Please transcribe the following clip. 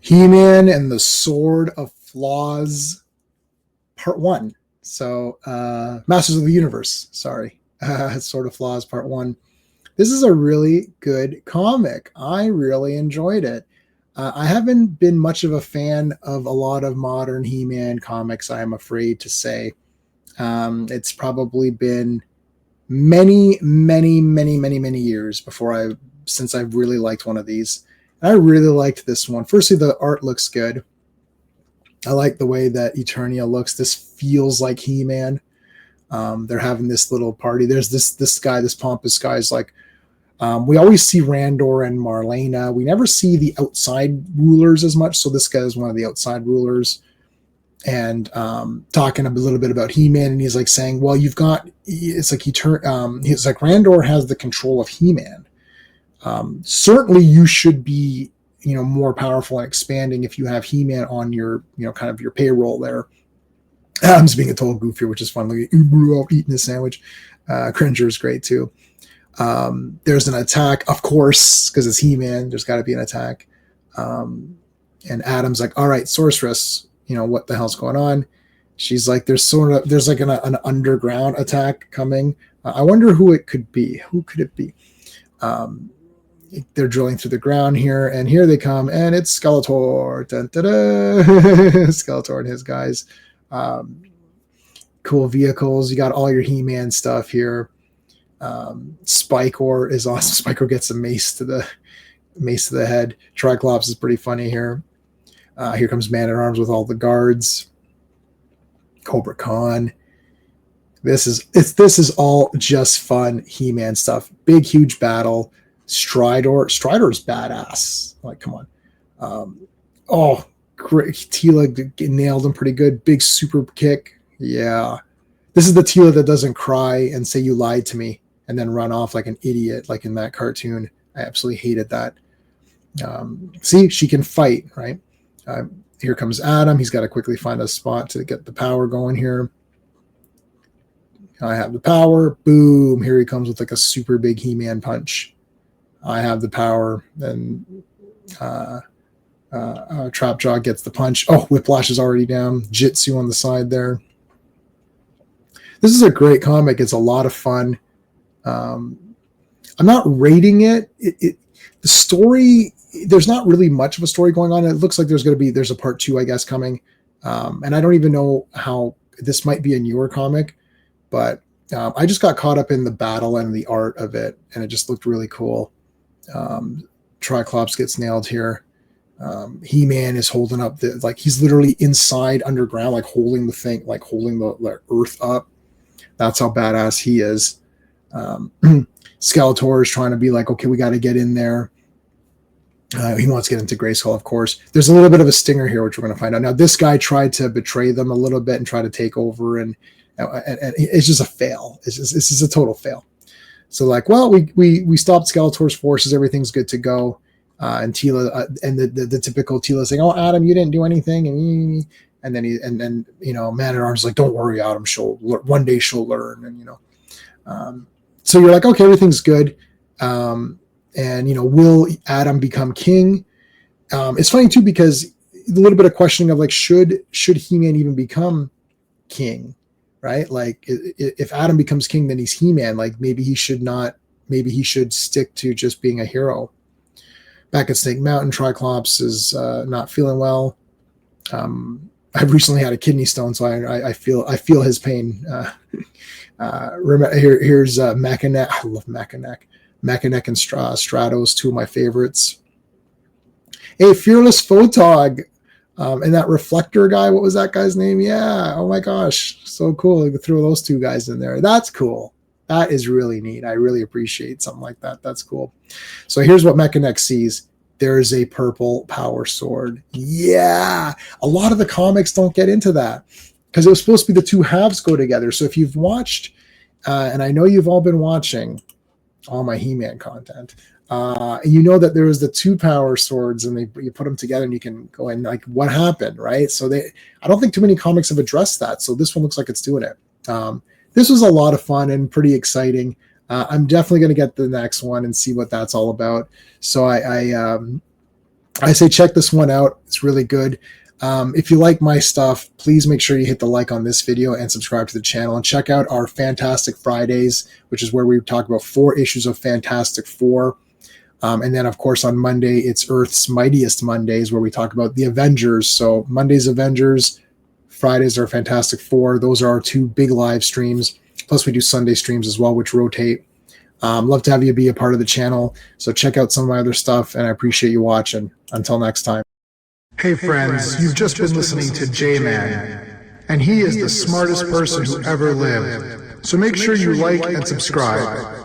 He-Man and the Sword of Flaws, Part 1. So, Masters of the Universe, sorry. Sword of Flaws, Part 1. This is a really good comic. I really enjoyed it. I haven't been much of a fan of a lot of modern He-Man comics, I am afraid to say. It's probably been many years since I've really liked one of these. And I really liked this one. Firstly, the art looks good. I like the way that Eternia looks. This feels like He-Man. They're having this little party. There's this guy, this pompous guy is like, we always see Randor and Marlena. We never see the outside rulers as much. So this guy is one of the outside rulers. And talking a little bit about He-Man, and he's like saying, well, he's like Randor has the control of He-Man. Certainly you should be, more powerful and expanding if you have He-Man on your, kind of your payroll there. Adam's being a total goof which is fun. Like, eating a sandwich. Cringer is great too. There's an attack, of course, because it's He-Man. There's got to be an attack. And Adam's like, all right, sorceress, what the hell's going on? She's like, there's like an underground attack coming. I wonder who it could be. Who could it be? They're drilling through the ground here, and here they come, and it's Skeletor. Dun, dun, dun. Skeletor and his guys. Cool vehicles. You got all your He-Man stuff here. Spikor is awesome. Spikor gets a mace to the head. Triclops is pretty funny here. Here comes Man-at-Arms with all the guards. Cobra Khan. This is all just fun He-Man stuff. Big, huge battle. Strider's badass. Like, come on. Great. Teela nailed him pretty good. Big super kick. Yeah. This is the Teela that doesn't cry and say you lied to me and then run off like an idiot, like in that cartoon. I absolutely hated that. See, she can fight, right? Here comes Adam. He's got to quickly find a spot to get the power going here. I have the power. Boom. Here he comes with like a super big He-Man punch. I have the power. And Trapjaw gets the punch. Oh, Whiplash is already down. Jitsu on the side there. This is a great comic. It's a lot of fun. I'm not rating it. The story, there's not really much of a story going on. It looks like there's a part 2, I guess, coming. And I don't even know how this might be a newer comic, but I just got caught up in the battle and the art of it, and it just looked really cool. Triclops gets nailed here. He-Man is holding up he's literally inside underground, like holding the thing, like holding the earth up. That's how badass he is. Skeletor is trying to be like, okay, we got to get in there. He wants to get into Grayskull, of course. There's a little bit of a stinger here, which we're going to find out. Now, this guy tried to betray them a little bit and try to take over, and it's just a fail. This is a total fail. So, like, well, we stopped Skeletor's forces. Everything's good to go. And Teela and the typical Teela saying, "Oh, Adam, you didn't do anything," and then Man-at-Arms is like, "Don't worry, Adam. One day she'll learn." And so you're like, okay, everything's good. And will Adam become king? It's funny too because a little bit of questioning of like, should He-Man even become king, right? Like, if Adam becomes king, then he's He-Man. Like, maybe he should not. Maybe he should stick to just being a hero. Back at Snake Mountain, Triclops is not feeling well. I've recently had a kidney stone, so I feel his pain. Here's Mackinac. I love Mackinac. Mackinac and Stratos, two of my favorites. Hey, Fearless Photog. And that Reflector guy, what was that guy's name? Yeah, oh my gosh, so cool. You throw those two guys in there. That's cool. That is really neat. I really appreciate something like that. That's cool. So here's what Mackinac sees. There's a purple power sword. Yeah, a lot of the comics don't get into that because it was supposed to be the two halves go together. So if you've watched, and I know you've all been watching all my He-Man content, you know that there was the two power swords and you put them together and you can go in like what happened, right? So I don't think too many comics have addressed that. So this one looks like it's doing it. This was a lot of fun and pretty exciting. I'm definitely going to get the next one and see what that's all about. So I say check this one out. It's really good. If you like my stuff, please make sure you hit the like on this video and subscribe to the channel, and check out our Fantastic Fridays, which is where we talk about 4 issues of Fantastic Four. And then, of course, on Monday, it's Earth's Mightiest Mondays, where we talk about the Avengers. So Monday's Avengers, Fridays are Fantastic Four. Those are our 2 big live streams. Plus, we do Sunday streams as well, which rotate. Love to have you be a part of the channel. So check out some of my other stuff, and I appreciate you watching. Until next time. Hey friends, you've just been listening to J-Man, and he is the smartest person who ever lived. So make sure you like and subscribe.